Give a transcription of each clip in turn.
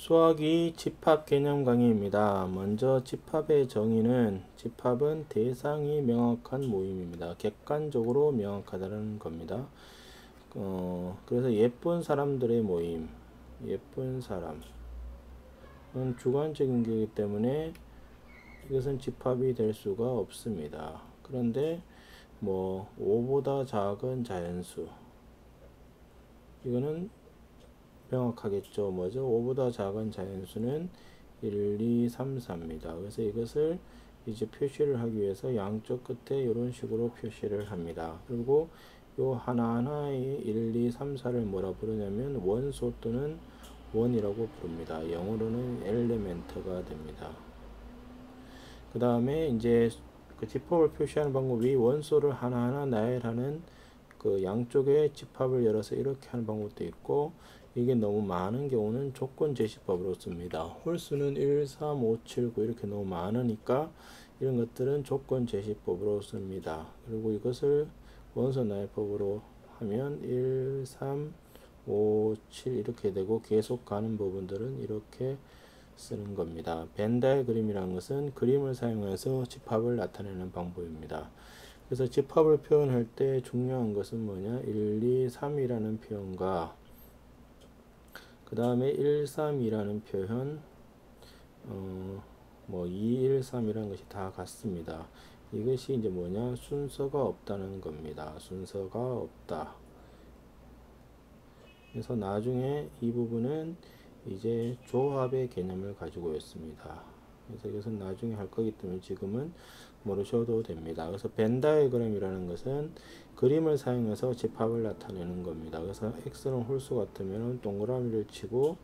수학이 집합 개념 강의입니다. 먼저 집합의 정의는 집합은 대상이 명확한 모임입니다. 객관적으로 명확하다는 겁니다. 그래서 예쁜 사람들의 모임, 예쁜 사람은 주관적인 거기 때문에 이것은 집합이 될 수가 없습니다. 그런데 5보다 작은 자연수, 이거는 명확하겠죠. 뭐죠? 5보다 작은 자연수는 1, 2, 3, 4입니다. 그래서 이것을 이제 표시를 하기 위해서 양쪽 끝에 이런 식으로 표시를 합니다. 그리고 요 하나하나의 1, 2, 3, 4를 뭐라 부르냐면 원소 또는 원이라고 부릅니다. 영어로는 엘리멘트가 됩니다. 그 다음에 이제 그 집합을 표시하는 방법이 원소를 하나하나 나열하는 그 양쪽에 집합을 열어서 이렇게 하는 방법도 있고, 이게 너무 많은 경우는 조건 제시법으로 씁니다. 홀수는 1, 3, 5, 7, 9 이렇게 너무 많으니까 이런 것들은 조건 제시법으로 씁니다. 그리고 이것을 원소 나열법으로 하면 1, 3, 5, 7 이렇게 되고, 계속 가는 부분들은 이렇게 쓰는 겁니다. 벤 다이어그램이라는 것은 그림을 사용해서 집합을 나타내는 방법입니다. 그래서 집합을 표현할 때 중요한 것은 뭐냐, 1, 2, 3이라는 표현과 그 다음에 1, 3, 2라는 표현, 2, 1, 3이라는 것이 다 같습니다. 이것이 이제 뭐냐, 순서가 없다는 겁니다. 순서가 없다. 그래서 나중에 이 부분은 이제 조합의 개념을 가지고 있습니다. 그래서 이것은 나중에 할 거기 때문에 지금은 모르셔도 됩니다. 그래서 벤 다이어그램이라는 것은 그림을 사용해서 집합을 나타내는 겁니다. 그래서 x는 홀수 같으면 동그라미를 치고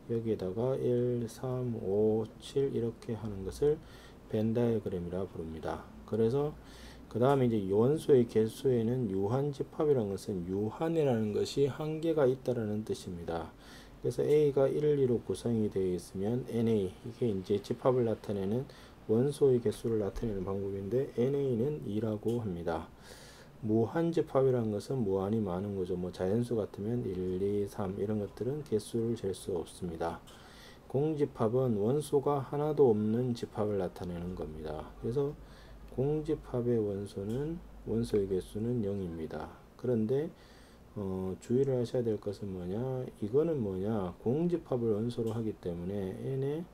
여기에다가 1, 3, 5, 7 이렇게 하는 것을 벤 다이어그램이라 부릅니다. 그래서 그 다음에 이제 원소의 개수에는 유한집합이라는 것은 유한이라는 것이 한계가 있다라는 뜻입니다. 그래서 A가 1, 2로 구성이 되어 있으면 NA, 이게 이제 집합을 나타내는 원소의 개수를 나타내는 방법인데 NA는 2라고 합니다. 무한집합이라는 것은 무한히 많은 거죠. 자연수 같으면 1, 2, 3 이런 것들은 개수를 잴 수 없습니다. 공집합은 원소가 하나도 없는 집합을 나타내는 겁니다. 그래서 공집합의 원소의 개수는 0입니다. 그런데 주의를 하셔야 될 것은 뭐냐, 이거는 뭐냐, 공집합을 원소로 하기 때문에 n의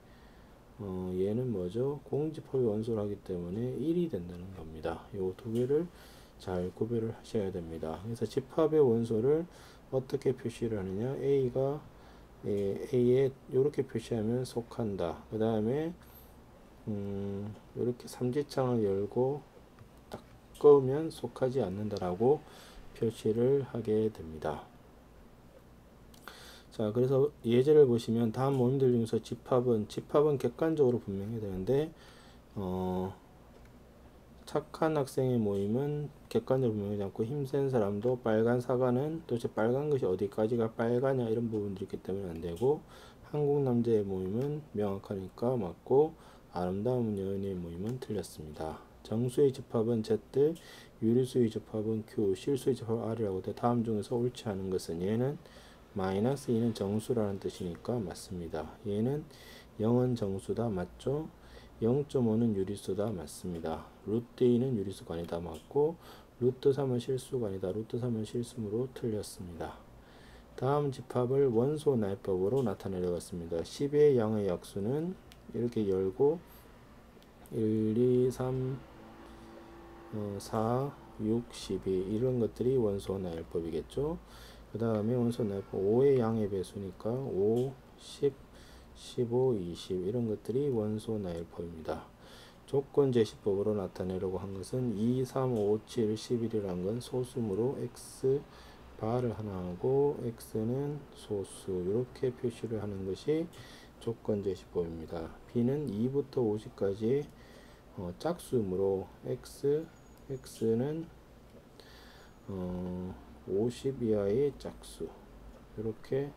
얘는 뭐죠, 공집합의 원소로 하기 때문에 1이 된다는 겁니다. 요 두 개를 잘 구별을 하셔야 됩니다. 그래서 집합의 원소를 어떻게 표시를 하느냐, A에 이렇게 표시하면 속한다. 그 다음에 이렇게 삼지창을 열고 딱 끄면 속하지 않는다라고 표시를 하게 됩니다. 자, 그래서 예제를 보시면 다음 모임들 중에서 집합은 객관적으로 분명해야 되는데 착한 학생의 모임은 객관적으로 분명하지 않고 힘센 사람도 빨간 사과는 도대체 빨간 것이 어디까지가 빨가냐 이런 부분들이 있기 때문에 안 되고, 한국 남자의 모임은 명확하니까 맞고, 아름다운 여인의 모임은 틀렸습니다. 정수의 집합은 Z, 유리수의 집합은 Q, 실수의 집합은 R이라고 돼. 다음 중에서 옳지 않은 것은, 얘는 마이너스 2는 정수라는 뜻이니까 맞습니다. 얘는 0은 정수다 맞죠? 0.5는 유리수다 맞습니다. 루트 2는 유리수가 아니다 맞고, 루트 3은 실수가 아니다, 루트 3은 실수므로 틀렸습니다. 다음 집합을 원소 나열법으로 나타내려갔습니다. 10의 양의 약수는 이렇게 열고 1, 2, 3, 4, 6, 12 이런 것들이 원소 나열법이겠죠. 그 다음에 원소 나열법 5의 양의 배수니까 5, 10, 15, 20 이런 것들이 원소 나열법입니다. 조건 제시법으로 나타내려고 한 것은 2, 3, 5, 7, 11이라는 건 소수므로 x 바를 하나 하고 x는 소수 이렇게 표시를 하는 것이 조건 제시법입니다. b는 2부터 50까지 짝수이므로 x는 50 이하의 짝수 이렇게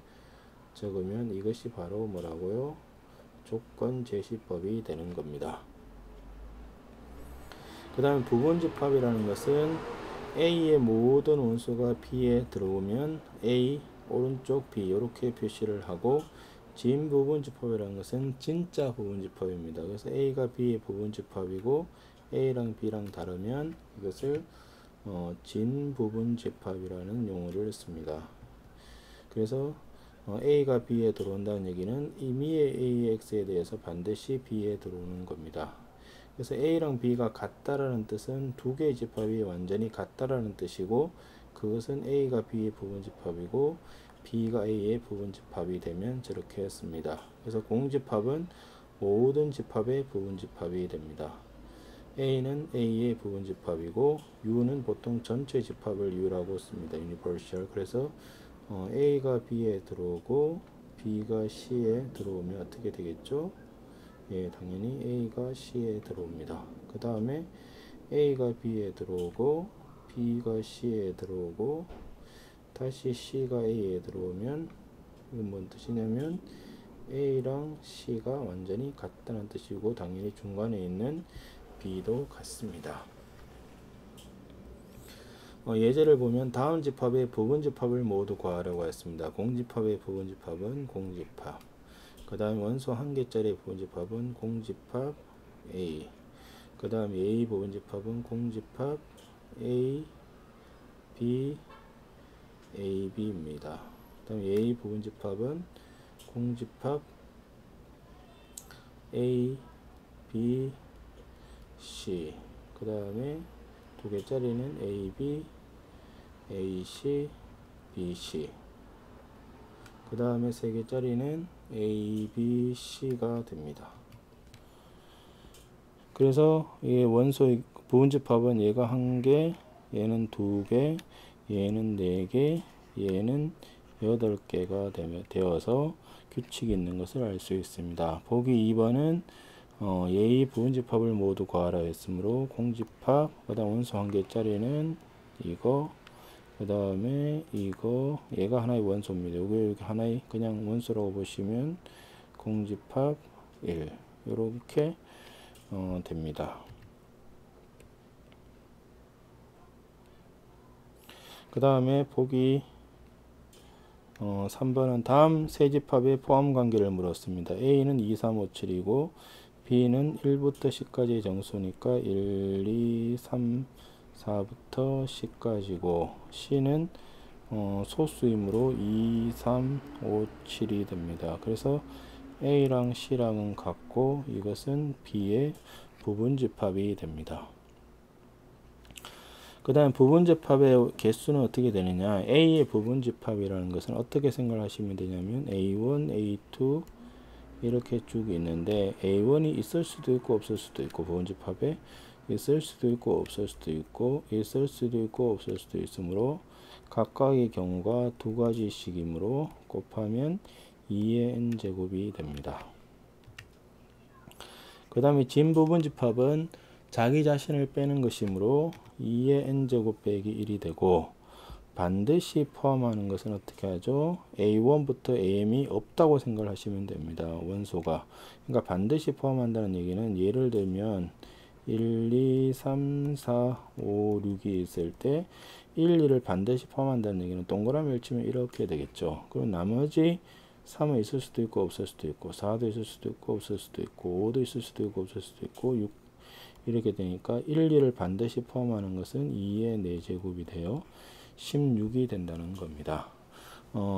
적으면 이것이 바로 뭐라고요? 조건 제시법이 되는 겁니다. 그 다음에 부분집합이라는 것은 A의 모든 원소가 B에 들어오면 A, 오른쪽 B 이렇게 표시를 하고, 진 부분집합이라는 것은 진짜 부분집합입니다. 그래서 A가 B의 부분집합이고 A랑 B랑 다르면 이것을 진 부분집합이라는 용어를 씁니다. 그래서 A가 B에 들어온다는 얘기는 임의의 AX에 대해서 반드시 B에 들어오는 겁니다. 그래서 A랑 B가 같다라는 뜻은 두 개의 집합이 완전히 같다라는 뜻이고, 그것은 A가 B의 부분집합이고 B가 A의 부분집합이 되면 저렇게 했습니다. 그래서 공집합은 모든 집합의 부분집합이 됩니다. A는 A의 부분집합이고 U는 보통 전체 집합을 U라고 씁니다. universal. 그래서 A가 B에 들어오고 B가 C에 들어오면 어떻게 되겠죠? 예, 당연히 A가 C에 들어옵니다. 그 다음에 A가 B에 들어오고 B가 C에 들어오고 다시 C가 A에 들어오면 이건 뭔 뜻이냐면 A랑 C가 완전히 같다는 뜻이고, 당연히 중간에 있는 B도 같습니다. 예제를 보면 다음 집합의 부분집합을 모두 구하라고 했습니다. 공집합의 부분집합은 공집합, 그 다음 원소 한 개짜리 부분집합은 공집합 A, 그 다음 A 부분집합은 공집합 A, B, AB입니다. 그 다음 A 부분집합은 공집합 A, B, C, 그 다음에 두 개짜리는 AB, AC, BC, 그 다음에 세 개짜리는 ABC가 됩니다. 그래서 이 원소의 부분집합은 얘가 한 개, 얘는 두 개, 얘는 네 개, 얘는 8개가 되어서 규칙이 있는 것을 알 수 있습니다. 보기 2번은 A 부분집합을 모두 구하라 했으므로 공집합, 그 다음 원소 한 개짜리는 이거, 그 다음에 이거, 얘가 하나의 원소입니다. 여기 하나의 그냥 원소라고 보시면 공집합 1 이렇게 됩니다. 그 다음에 보기 3번은 다음 세 집합의 포함 관계를 물었습니다. A는 2, 3, 5, 7이고 B는 1부터 10까지의 정수니까 1, 2, 3, 4부터 10까지고 C는 소수이므로 2, 3, 5, 7이 됩니다. 그래서 A랑 C랑은 같고 이것은 B의 부분집합이 됩니다. 그 다음 부분집합의 개수는 어떻게 되느냐, A의 부분집합이라는 것은 어떻게 생각하시면 되냐면 A1, A2 이렇게 쭉 있는데 A1이 있을 수도 있고 없을 수도 있고, 부분집합에 있을 수도 있고 없을 수도 있고 있을 수도 있고 없을 수도 있으므로 각각의 경우가 두 가지씩이므로 곱하면 2의 n제곱이 됩니다. 그 다음에 진 부분집합은 자기 자신을 빼는 것이므로 2의 n제곱 빼기 1이 되고, 반드시 포함하는 것은 어떻게 하죠? A1부터 AM이 없다고 생각을 하시면 됩니다. 원소가. 그러니까 반드시 포함한다는 얘기는 예를 들면 1, 2, 3, 4, 5, 6이 있을 때 1, 2를 반드시 포함한다는 얘기는 동그라미를 치면 이렇게 되겠죠. 그럼 나머지 3은 있을 수도 있고 없을 수도 있고 4도 있을 수도 있고 없을 수도 있고 5도 있을 수도 있고 없을 수도 있고 6 이렇게 되니까 1, 2를 반드시 포함하는 것은 2의 4제곱이 되어 16이 된다는 겁니다.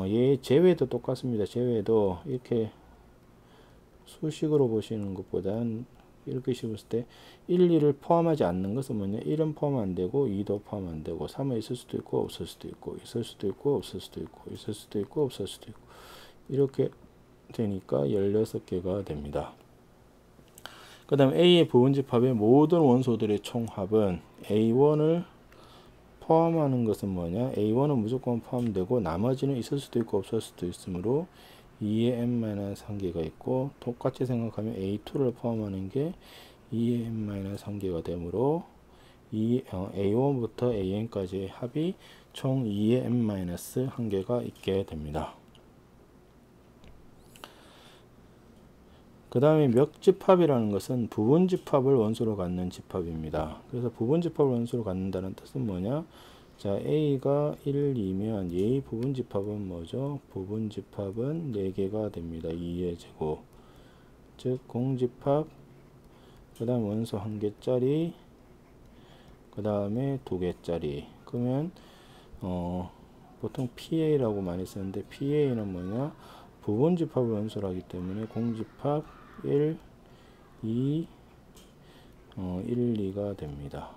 얘 제외도 똑같습니다. 제외도 이렇게 수식으로 보시는 것보단 이렇게 씹었을 때 1, 2를 포함하지 않는 것은 뭐냐, 1은 포함 안 되고 2도 포함 안 되고 3은 있을 수도 있고 없을 수도 있고 있을 수도 있고 없을 수도 있고 있을 수도 있고 없을 수도 있고 이렇게 되니까 16개가 됩니다. 그 다음 A의 부분집합의 모든 원소들의 총합은 A1을 포함하는 것은 뭐냐, A1은 무조건 포함되고 나머지는 있을 수도 있고 없을 수도 있으므로 2의 n-1개가 있고, 똑같이 생각하면 A2를 포함하는 게 2의 n-1개가 되므로 A1부터 AN까지의 합이 총 2의 n-1개가 있게 됩니다. 그 다음에 멱집합이라는 것은 부분집합을 원소로 갖는 집합입니다. 그래서 부분집합을 원소로 갖는다는 뜻은 뭐냐, 자, A가 1이면 얘의 부분집합은 뭐죠? 부분집합은 4개가 됩니다. 2의 제곱. 즉 공집합, 그 다음 원소 1개짜리, 그 다음에 2개짜리. 그러면 보통 PA라고 많이 쓰는데 PA는 뭐냐? 부분집합을 원소로 하기 때문에 공집합 1, 2, 1, 2가 됩니다.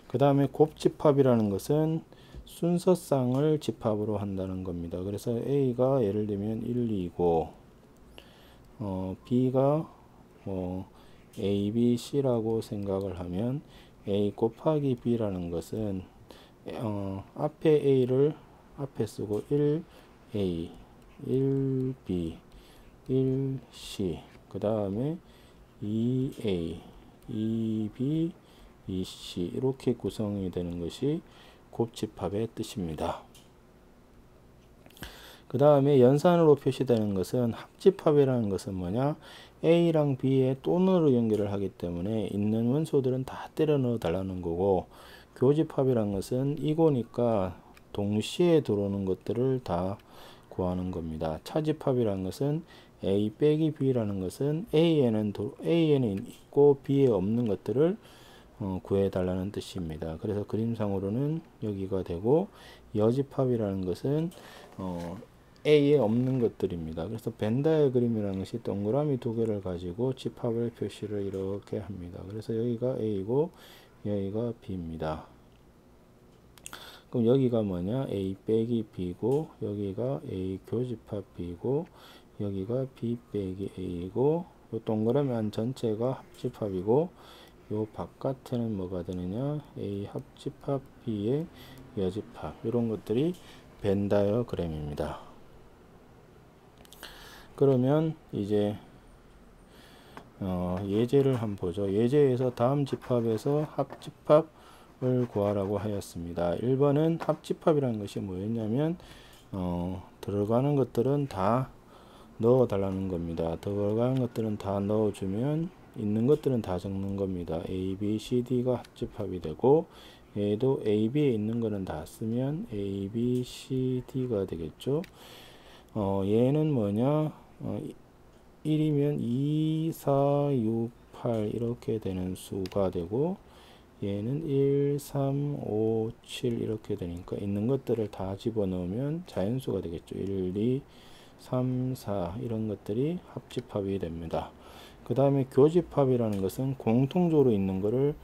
그 다음에 곱집합이라는 것은 순서쌍을 집합으로 한다는 겁니다. 그래서 A가 예를 들면 1, 2고 B가 A, B, C라고 생각을 하면 A 곱하기 B라는 것은 앞에 A를 앞에 쓰고 1A, 1B, 1C, 그 다음에 2A, 2B, 2C 이렇게 구성이 되는 것이 곱집합의 뜻입니다. 그 다음에 연산으로 표시되는 것은 합집합이라는 것은 뭐냐? A랑 B의 또는으로 연결을 하기 때문에 있는 원소들은 다 때려 넣어 달라는 거고, 교집합이라는 것은 이거니까 동시에 들어오는 것들을 다 구하는 겁니다. 차집합이라는 것은 A 빼기 B라는 것은 A에는 있고 B에 없는 것들을 구해달라는 뜻입니다. 그래서 그림상으로는 여기가 되고, 여집합이라는 것은 A에 없는 것들입니다. 그래서 벤 다이어그램이라는 것이 동그라미 2개를 가지고 집합을 표시를 이렇게 합니다. 그래서 여기가 A고 여기가 B입니다. 그럼 여기가 뭐냐? A 빼기 B고 여기가 A 교집합 B고 여기가 B 빼기 A고 요 동그라미 안 전체가 합집합이고 요 바깥에는 뭐가 되느냐? A 합집합 B의 여집합, 이런 것들이 벤 다이어그램입니다. 그러면 이제 예제를 한번 보죠. 예제에서 다음 집합에서 합집합을 구하라고 하였습니다. 1번은 합집합이라는 것이 뭐였냐면 들어가는 것들은 다 넣어 달라는 겁니다. 들어가는 것들은 다 넣어주면 있는 것들은 다 적는 겁니다. A, B, C, D가 합집합이 되고, 얘도 A, B에 있는 거는 다 쓰면 A, B, C, D가 되겠죠. 얘는 뭐냐? 1이면 2, 4, 6, 8 이렇게 되는 수가 되고, 얘는 1, 3, 5, 7 이렇게 되니까 있는 것들을 다 집어넣으면 자연수가 되겠죠. 1, 2, 3, 4 이런 것들이 합집합이 됩니다. 그 다음에 교집합이라는 것은 공통적으로 있는 거를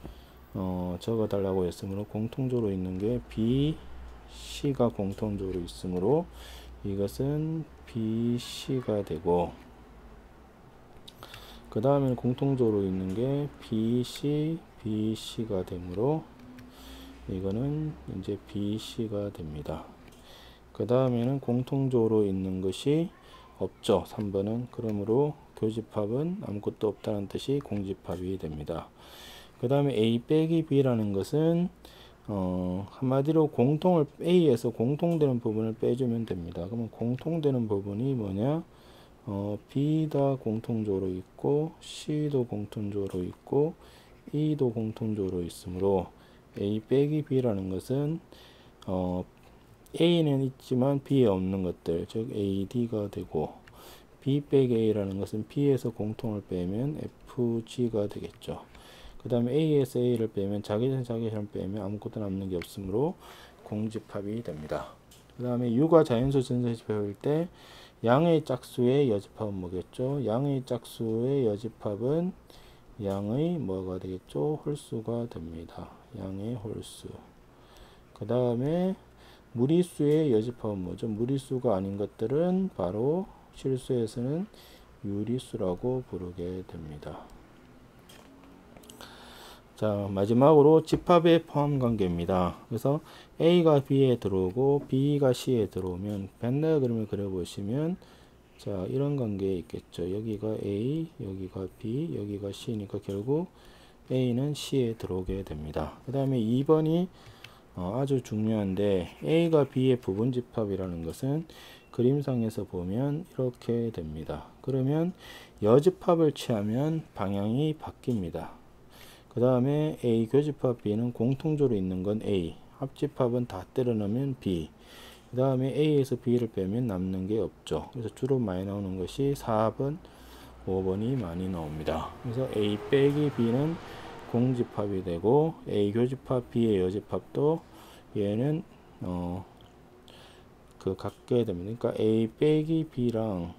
적어 달라고 했으므로, 공통적으로 있는 게 B, C가 공통적으로 있으므로 이것은 BC가 되고, 그 다음에 공통적으로 있는 게 BC, BC가 되므로 이거는 이제 BC가 됩니다. 그 다음에는 공통적으로 있는 것이 없죠. 3번은. 그러므로 교집합은 아무것도 없다는 뜻이 공집합이 됩니다. 그 다음에 A 빼기 B라는 것은 한마디로 A에서 공통되는 부분을 빼주면 됩니다. 그러면 공통되는 부분이 뭐냐? B가 공통적으로 있고 C도 공통적으로 있고 E도 공통적으로 있으므로 A 빼기 B라는 것은 A는 있지만 B에 없는 것들, 즉 AD가 되고, B 빼기 A라는 것은 B에서 공통을 빼면 FG가 되겠죠. 그 다음에 A에서 A를 빼면 자기를 빼면 아무것도 남는 게 없으므로 공집합이 됩니다. 그 다음에 U가 자연수 전자집합일 때 양의 짝수의 여집합은 뭐겠죠? 양의 짝수의 여집합은 양의 뭐가 되겠죠? 홀수가 됩니다. 양의 홀수. 그 다음에 무리수의 여집합은 뭐죠? 무리수가 아닌 것들은 바로 실수에서는 유리수라고 부르게 됩니다. 자, 마지막으로 집합의 포함 관계입니다. 그래서 A가 B에 들어오고 B가 C에 들어오면 벤 다이어그램을 그려보시면 자, 이런 관계 있겠죠. 여기가 A, 여기가 B, 여기가 C니까 결국 A는 C에 들어오게 됩니다. 그 다음에 2번이 아주 중요한데, A가 B의 부분집합이라는 것은 그림상에서 보면 이렇게 됩니다. 그러면 여집합을 취하면 방향이 바뀝니다. 그 다음에 A 교집합 B는 공통적으로 있는 건 A, 합집합은 다 때려 넣으면 B. 그 다음에 A에서 B를 빼면 남는 게 없죠. 그래서 주로 많이 나오는 것이 4번, 5번이 많이 나옵니다. 그래서 A 빼기 B는 공집합이 되고, A 교집합, B의 여집합도 얘는 같게 됩니다. 그러니까 A 빼기 B랑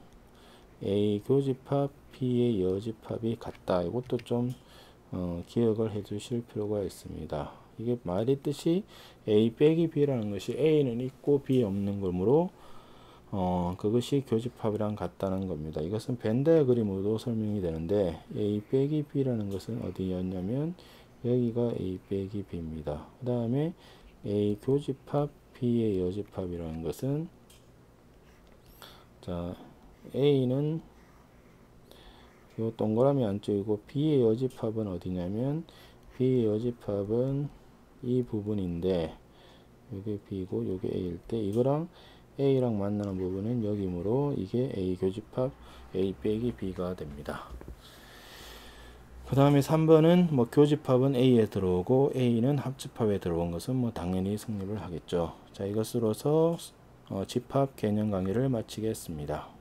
A 교집합, B의 여집합이 같다. 이것도 좀 기억을 해 주실 필요가 있습니다. 이게 말의 뜻이 A 빼기 B라는 것이 A는 있고 B 없는 거므로 그것이 교집합이랑 같다는 겁니다. 이것은 벤 다이어그램으로도 설명이 되는데, A 빼기 B라는 것은 어디였냐면 여기가 A 빼기 B입니다. 그 다음에 A 교집합, B의 여집합이라는 것은, 자, A는 요 동그라미 안쪽이고 B의 여집합은 어디냐면, B의 여집합은 이 부분인데, 요게 B고 요게 A일 때 이거랑 A랑 만나는 부분은 여기므로 이게 A 교집합 A 빼기 B가 됩니다. 그 다음에 3번은 뭐 교집합은 A에 들어오고 A는 합집합에 들어온 것은 뭐 당연히 성립을 하겠죠. 자, 이것으로서 집합 개념 강의를 마치겠습니다.